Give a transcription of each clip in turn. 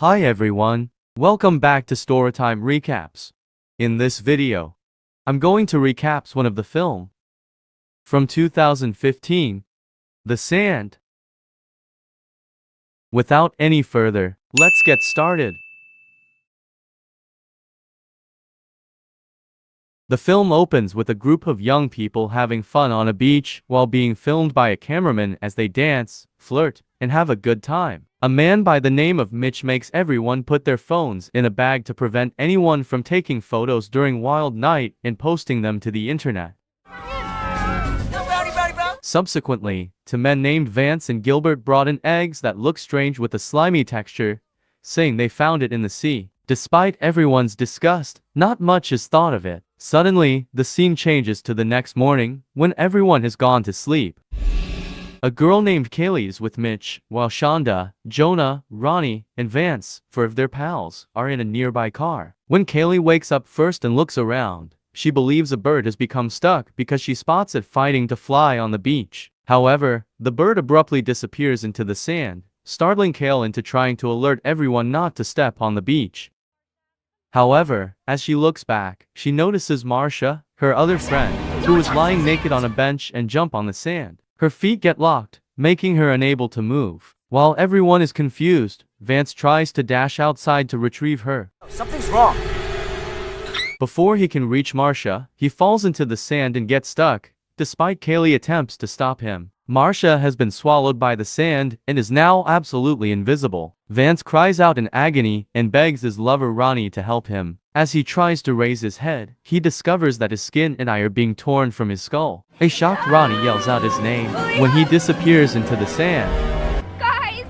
Hi everyone, welcome back to Storytime Recaps. In this video, I'm going to recap one of the film from 2015, The Sand. Without any further, let's get started. The film opens with a group of young people having fun on a beach while being filmed by a cameraman as they dance, flirt, and have a good time. A man by the name of Mitch makes everyone put their phones in a bag to prevent anyone from taking photos during wild night and posting them to the internet. Subsequently, two men named Vance and Gilbert brought in eggs that look strange with a slimy texture, saying they found it in the sea. Despite everyone's disgust, not much is thought of it. Suddenly, the scene changes to the next morning, when everyone has gone to sleep. A girl named Kaylee is with Mitch, while Shonda, Jonah, Ronnie, and Vance, four of their pals, are in a nearby car. When Kaylee wakes up first and looks around, she believes a bird has become stuck because she spots it fighting to fly on the beach. However, the bird abruptly disappears into the sand, startling Kaylee into trying to alert everyone not to step on the beach. However, as she looks back, she notices Marcia, her other friend, who is lying naked on a bench and jump on the sand. Her feet get locked, making her unable to move. While everyone is confused, Vance tries to dash outside to retrieve her. Something's wrong. Before he can reach Marcia, he falls into the sand and gets stuck, despite Kaylee attempts to stop him. Marcia has been swallowed by the sand and is now absolutely invisible. Vance cries out in agony and begs his lover Ronnie to help him. As he tries to raise his head, he discovers that his skin and eye are being torn from his skull. A shocked Ronnie yells out his name when he disappears into the sand. Guys!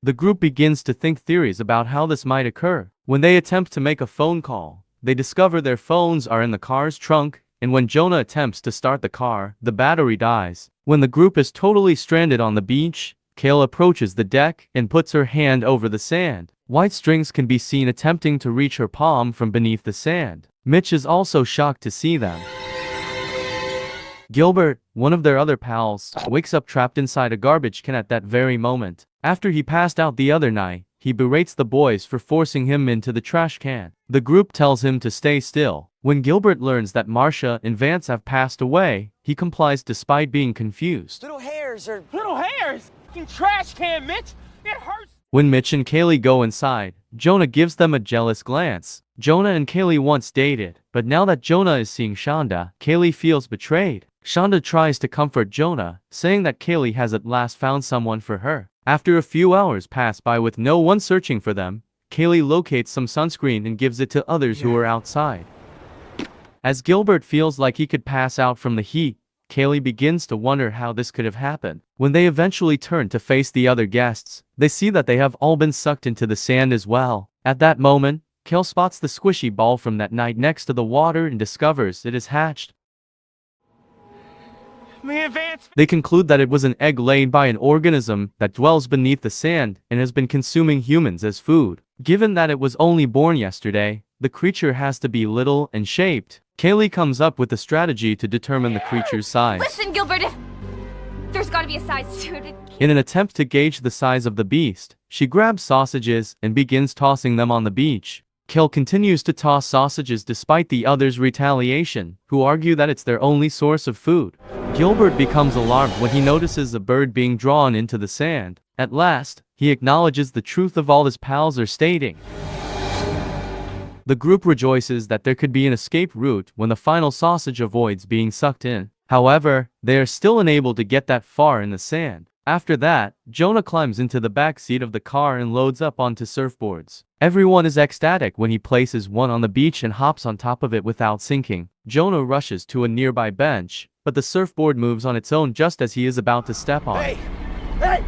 The group begins to think theories about how this might occur. When they attempt to make a phone call, they discover their phones are in the car's trunk, and when Jonah attempts to start the car, the battery dies. When the group is totally stranded on the beach, Kaylee approaches the deck and puts her hand over the sand. White strings can be seen attempting to reach her palm from beneath the sand. Mitch is also shocked to see them. Gilbert, one of their other pals, wakes up trapped inside a garbage can at that very moment. After he passed out the other night, he berates the boys for forcing him into the trash can. The group tells him to stay still. When Gilbert learns that Marcia and Vance have passed away, he complies despite being confused. Little hairs. Fucking trash can, Mitch. It hurts. When Mitch and Kaylee go inside, Jonah gives them a jealous glance. Jonah and Kaylee once dated, but now that Jonah is seeing Shonda, Kaylee feels betrayed. Shonda tries to comfort Jonah, saying that Kaylee has at last found someone for her. After a few hours pass by with no one searching for them, Kaylee locates some sunscreen and gives it to others who are outside. As Gilbert feels like he could pass out from the heat, Kaylee begins to wonder how this could have happened. When they eventually turn to face the other guests, they see that they have all been sucked into the sand as well. At that moment, Kaylee spots the squishy ball from that night next to the water and discovers it is hatched. Man, Vance. They conclude that it was an egg laid by an organism that dwells beneath the sand and has been consuming humans as food. Given that it was only born yesterday, the creature has to be little and shaped. Kaylee comes up with a strategy to determine the creature's size. Listen, Gilbert, there's gotta be a size to it. In an attempt to gauge the size of the beast, she grabs sausages and begins tossing them on the beach. Kaylee continues to toss sausages despite the others' retaliation, who argue that it's their only source of food. Gilbert becomes alarmed when he notices a bird being drawn into the sand. At last, he acknowledges the truth of all his pals are stating. The group rejoices that there could be an escape route when the final sausage avoids being sucked in. However, they are still unable to get that far in the sand. After that, Jonah climbs into the back seat of the car and loads up onto surfboards. Everyone is ecstatic when he places one on the beach and hops on top of it without sinking. Jonah rushes to a nearby bench, but the surfboard moves on its own just as he is about to step on it. Hey!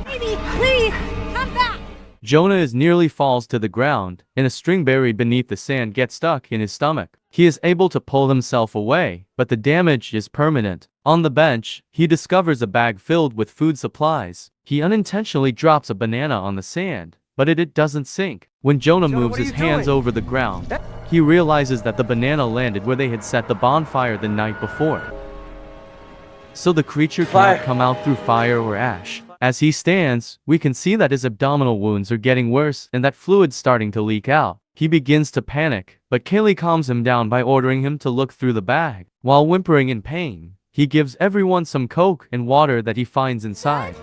Baby, please, come back! Jonah nearly falls to the ground, and a string buried beneath the sand gets stuck in his stomach. He is able to pull himself away, but the damage is permanent. On the bench, he discovers a bag filled with food supplies. He unintentionally drops a banana on the sand, but it doesn't sink. When Jonah moves what are his you hands doing? over the ground, he realizes that the banana landed where they had set the bonfire the night before. so the creature cannot come out through fire or ash. As he stands, we can see that his abdominal wounds are getting worse and that fluid's starting to leak out. He begins to panic, but Kaylee calms him down by ordering him to look through the bag. While whimpering in pain, he gives everyone some coke and water that he finds inside.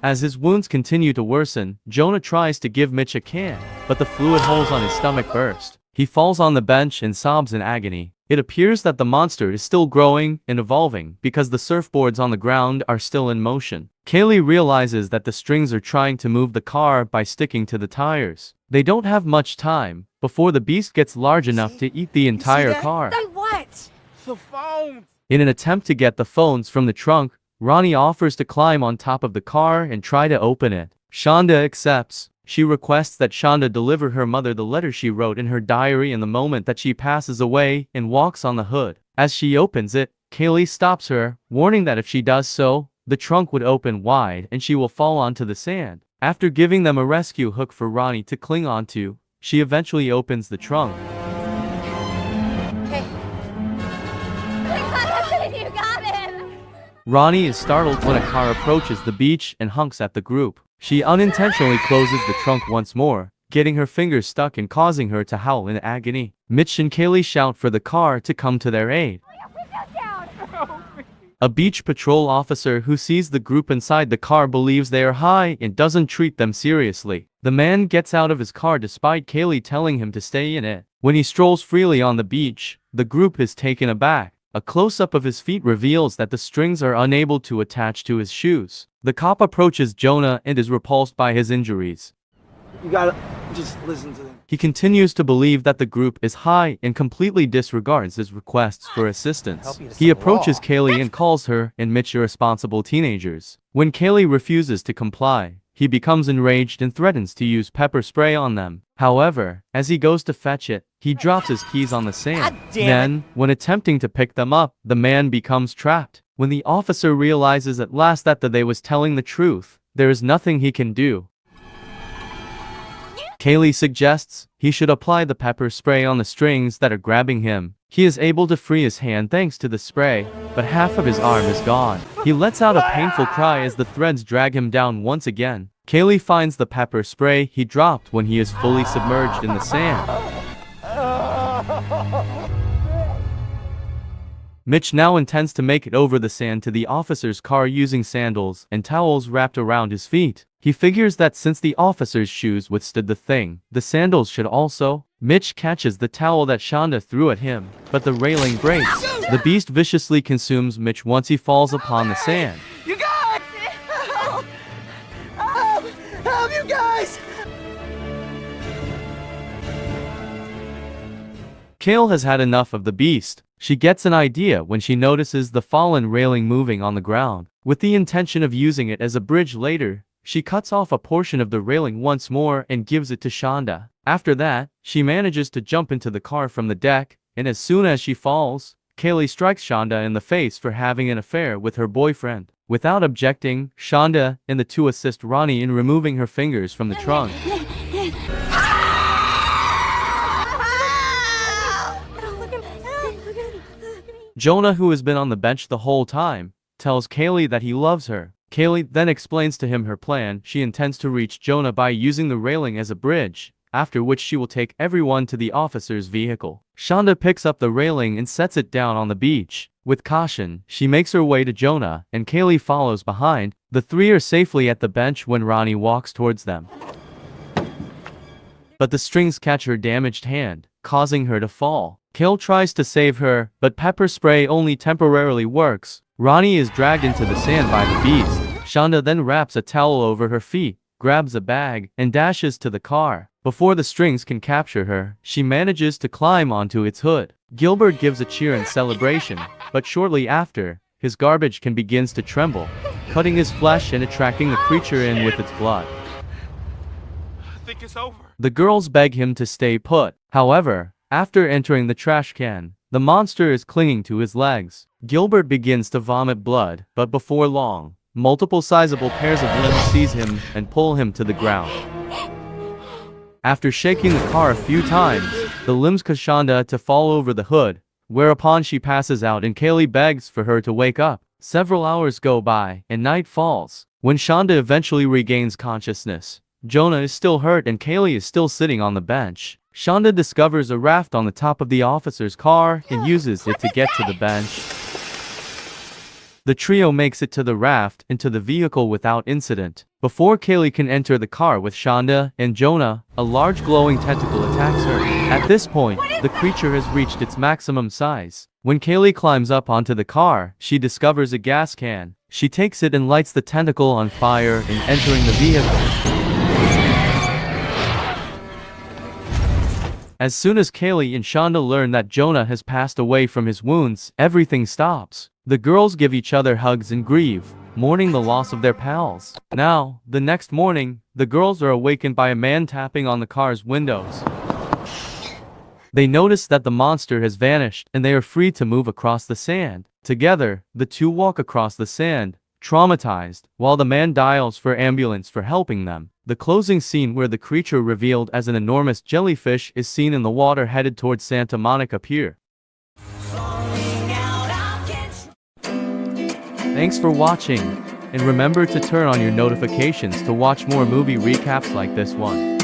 As his wounds continue to worsen, Jonah tries to give Mitch a can, but the fluid holes on his stomach burst. He falls on the bench and sobs in agony. It appears that the monster is still growing and evolving because the surfboards on the ground are still in motion. Kaylee realizes that the strings are trying to move the car by sticking to the tires. They don't have much time before the beast gets large enough to eat the entire car. Then what? The phone. In an attempt to get the phones from the trunk, Ronnie offers to climb on top of the car and try to open it. Shonda accepts. She requests that Shonda deliver her mother the letter she wrote in her diary in the moment that she passes away and walks on the hood. As she opens it, Kaylee stops her, warning that if she does so, the trunk would open wide and she will fall onto the sand. After giving them a rescue hook for Ronnie to cling onto, she eventually opens the trunk. You got him! Ronnie is startled when a car approaches the beach and honks at the group. She unintentionally closes the trunk once more, getting her fingers stuck and causing her to howl in agony. Mitch and Kaylee shout for the car to come to their aid. A beach patrol officer who sees the group inside the car believes they are high and doesn't treat them seriously. The man gets out of his car despite Kaylee telling him to stay in it. When he strolls freely on the beach, the group is taken aback. A close-up of his feet reveals that the strings are unable to attach to his shoes. The cop approaches Jonah and is repulsed by his injuries. You gotta just listen to them. He continues to believe that the group is high and completely disregards his requests for assistance. He approaches Kaylee and calls her and Mitch irresponsible teenagers. When Kaylee refuses to comply, he becomes enraged and threatens to use pepper spray on them. However, as he goes to fetch it, he drops his keys on the sand. Then, when attempting to pick them up, the man becomes trapped. When the officer realizes at last that they was telling the truth, there is nothing he can do. Kaylee suggests he should apply the pepper spray on the strings that are grabbing him. He is able to free his hand thanks to the spray, but half of his arm is gone. He lets out a painful cry as the threads drag him down once again. Kaylee finds the pepper spray he dropped when he is fully submerged in the sand. Mitch now intends to make it over the sand to the officer's car using sandals and towels wrapped around his feet. He figures that since the officer's shoes withstood the thing, the sandals should also. Mitch catches the towel that Shonda threw at him, but the railing breaks. The beast viciously consumes Mitch once he falls upon the sand. You guys! Help! Help! Help, you guys! Kale has had enough of the beast. She gets an idea when she notices the fallen railing moving on the ground. With the intention of using it as a bridge later, she cuts off a portion of the railing once more and gives it to Shonda. After that, she manages to jump into the car from the deck, and as soon as she falls, Kaylee strikes Shonda in the face for having an affair with her boyfriend. Without objecting, Shonda and the two assist Ronnie in removing her fingers from the trunk. Jonah, who has been on the bench the whole time, tells Kaylee that he loves her. Kaylee then explains to him her plan. She intends to reach Jonah by using the railing as a bridge, after which she will take everyone to the officer's vehicle. Shonda picks up the railing and sets it down on the beach. With caution, she makes her way to Jonah, and Kaylee follows behind. The three are safely at the bench when Ronnie walks towards them. But the strings catch her damaged hand, causing her to fall. Kale tries to save her, but pepper spray only temporarily works. Ronnie is dragged into the sand by the beast. Shonda then wraps a towel over her feet, grabs a bag, and dashes to the car. Before the strings can capture her, she manages to climb onto its hood. Gilbert gives a cheer in celebration, but shortly after, his garbage can begins to tremble, cutting his flesh and attracting the creature in with its blood. I think it's over. The girls beg him to stay put. However, after entering the trash can, the monster is clinging to his legs. Gilbert begins to vomit blood, but before long, multiple sizable pairs of limbs seize him and pull him to the ground. After shaking the car a few times, the limbs cause Shonda to fall over the hood, whereupon she passes out and Kaylee begs for her to wake up. Several hours go by, and night falls. When Shonda eventually regains consciousness, Jonah is still hurt and Kaylee is still sitting on the bench. Shonda discovers a raft on the top of the officer's car and uses it to get to the bench. The trio makes it to the raft and to the vehicle without incident. Before Kaylee can enter the car with Shonda and Jonah, a large glowing tentacle attacks her. At this point, the creature has reached its maximum size. When Kaylee climbs up onto the car, she discovers a gas can. She takes it and lights the tentacle on fire and entering the vehicle. As soon as Kaylee and Shonda learn that Jonah has passed away from his wounds, everything stops. The girls give each other hugs and grieve, mourning the loss of their pals. Now, the next morning, the girls are awakened by a man tapping on the car's windows. They notice that the monster has vanished, and they are free to move across the sand. Together, the two walk across the sand, traumatized, while the man dials for ambulance for helping them. The closing scene where the creature revealed as an enormous jellyfish is seen in the water headed towards Santa Monica Pier. Thanks for watching, and remember to turn on your notifications to watch more movie recaps like this one.